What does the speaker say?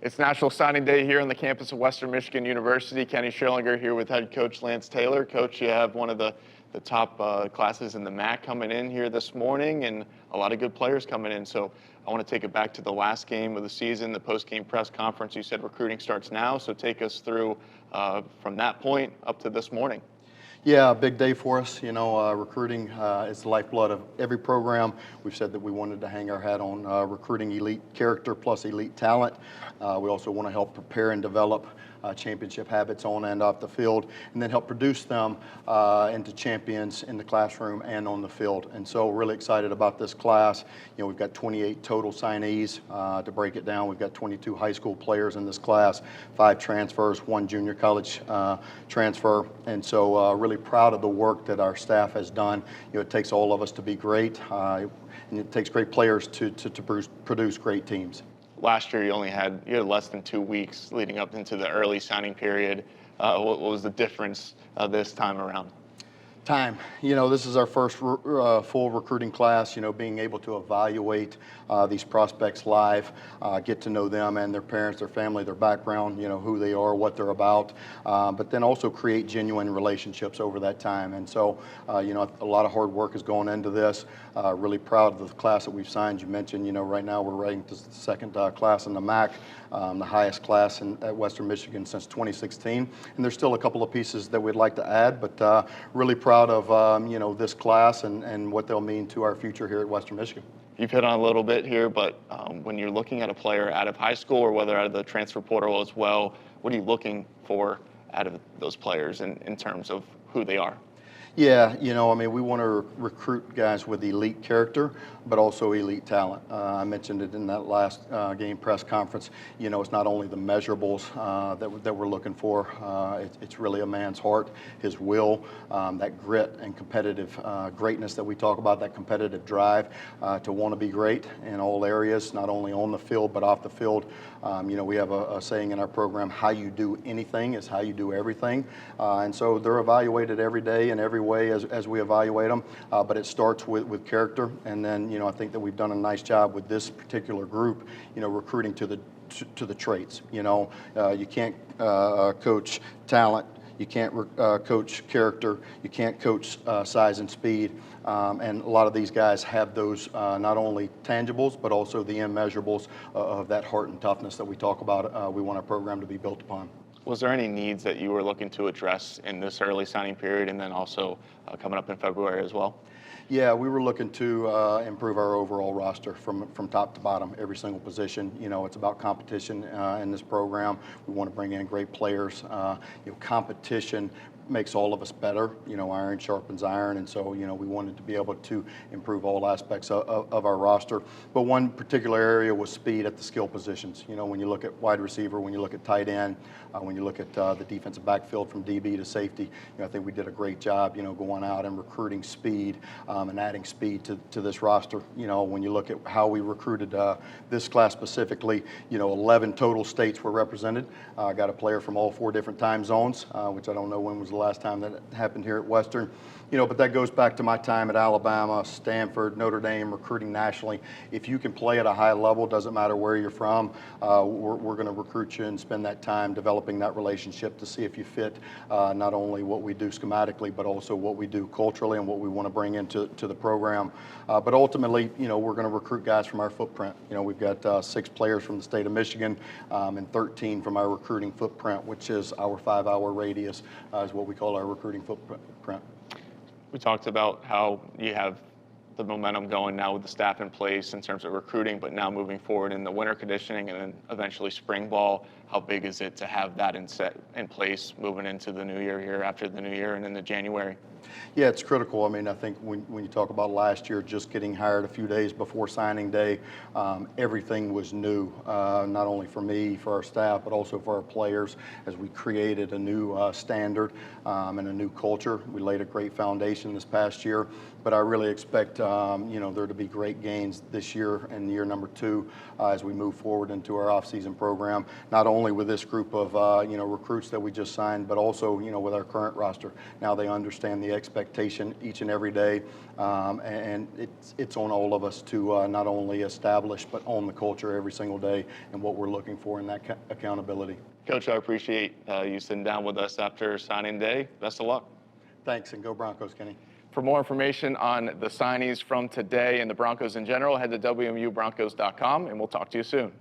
It's National Signing Day here on the campus of Western Michigan University. Kenny Scherlinger here with head coach Lance Taylor. Coach, you have one of the top classes in the MAC coming in here this morning and a lot of good players coming in. So I want to take it back to the last game of the season, the post-game press conference. You said recruiting starts now, so take us through from that point up to this morning. Yeah, a big day for us. Recruiting is the lifeblood of every program. We've said that we wanted to hang our hat on recruiting elite character plus elite talent. We also want to help prepare and develop championship habits on and off the field, and then help produce them into champions in the classroom and on the field. And so really excited about this class. We've got 28 total signees. To break it down, we've got 22 high school players in this class, 5 transfers, 1 junior college transfer. And so really proud of the work that our staff has done. It takes all of us to be great, and it takes great players to produce great teams. Last year, you had less than 2 weeks leading up into the early signing period. What was the difference this time around? Time. This is our first full recruiting class. Being able to evaluate these prospects live, get to know them and their parents, their family, their background, who they are, what they're about, but then also create genuine relationships over that time. And so, a lot of hard work is going into this. Really proud of the class that we've signed. You mentioned, right now we're ranked as the second class in the MAC, the highest class at Western Michigan since 2016. And there's still a couple of pieces that we'd like to add, but really proud of this class and what they'll mean to our future here at Western Michigan. You've hit on a little bit here, but when you're looking at a player out of high school or whether out of the transfer portal as well, what are you looking for out of those players in terms of who they are? Yeah, we want to recruit guys with elite character, but also elite talent. I mentioned it in that last game press conference. It's not only the measurables that we're looking for. It's really a man's heart, his will, that grit and competitive greatness that we talk about, that competitive drive to want to be great in all areas, not only on the field, but off the field. We have a saying in our program, how you do anything is how you do everything. And so they're evaluated every day in every way as we evaluate them, but it starts with character. And then, I think that we've done a nice job with this particular group, recruiting to the traits. You can't coach talent. You can't coach character. You can't coach size and speed. And a lot of these guys have those not only tangibles, but also the immeasurables of that heart and toughness that we talk about. We want our program to be built upon. Was there any needs that you were looking to address in this early signing period and then also coming up in February as well? Yeah, we were looking to improve our overall roster from top to bottom, every single position. It's about competition in this program. We want to bring in great players. Competition makes all of us better. Iron sharpens iron, and so we wanted to be able to improve all aspects of our roster. But one particular area was speed at the skill positions. When you look at wide receiver, when you look at tight end, when you look at the defensive backfield from DB to safety, I think we did a great job, going out and recruiting speed and adding speed to this roster. When you look at how we recruited this class specifically, 11 total states were represented. Got a player from all 4 different time zones, which I don't know when was the last time that happened here at Western. But that goes back to my time at Alabama, Stanford, Notre Dame, recruiting nationally. If you can play at a high level, doesn't matter where you're from, we're going to recruit you and spend that time developing that relationship to see if you fit not only what we do schematically, but also what we do culturally and what we want to bring into the program. But ultimately, we're going to recruit guys from our footprint. We've got 6 players from the state of Michigan and 13 from our recruiting footprint, which is our 5-hour radius, is what we call our recruiting footprint. We talked about how you have the momentum going now with the staff in place in terms of recruiting, but now moving forward in the winter conditioning and then eventually spring ball. How big is it to have that in place moving into the new year here after the new year and into January? Yeah, it's critical. I think when you talk about last year, just getting hired a few days before signing day, everything was new, not only for me, for our staff, but also for our players as we created a new standard and a new culture. We laid a great foundation this past year, but I really expect there to be great gains this year and year number 2 as we move forward into our off-season program, not only with this group of recruits that we just signed, but also with our current roster. Now they understand the expectation each and every day, and it's on all of us to not only establish but own the culture every single day and what we're looking for in that accountability. Coach, I appreciate you sitting down with us after signing day. Best of luck. Thanks, and go Broncos, Kenny. For more information on the signees from today and the Broncos in general, head to WMUBroncos.com, and we'll talk to you soon.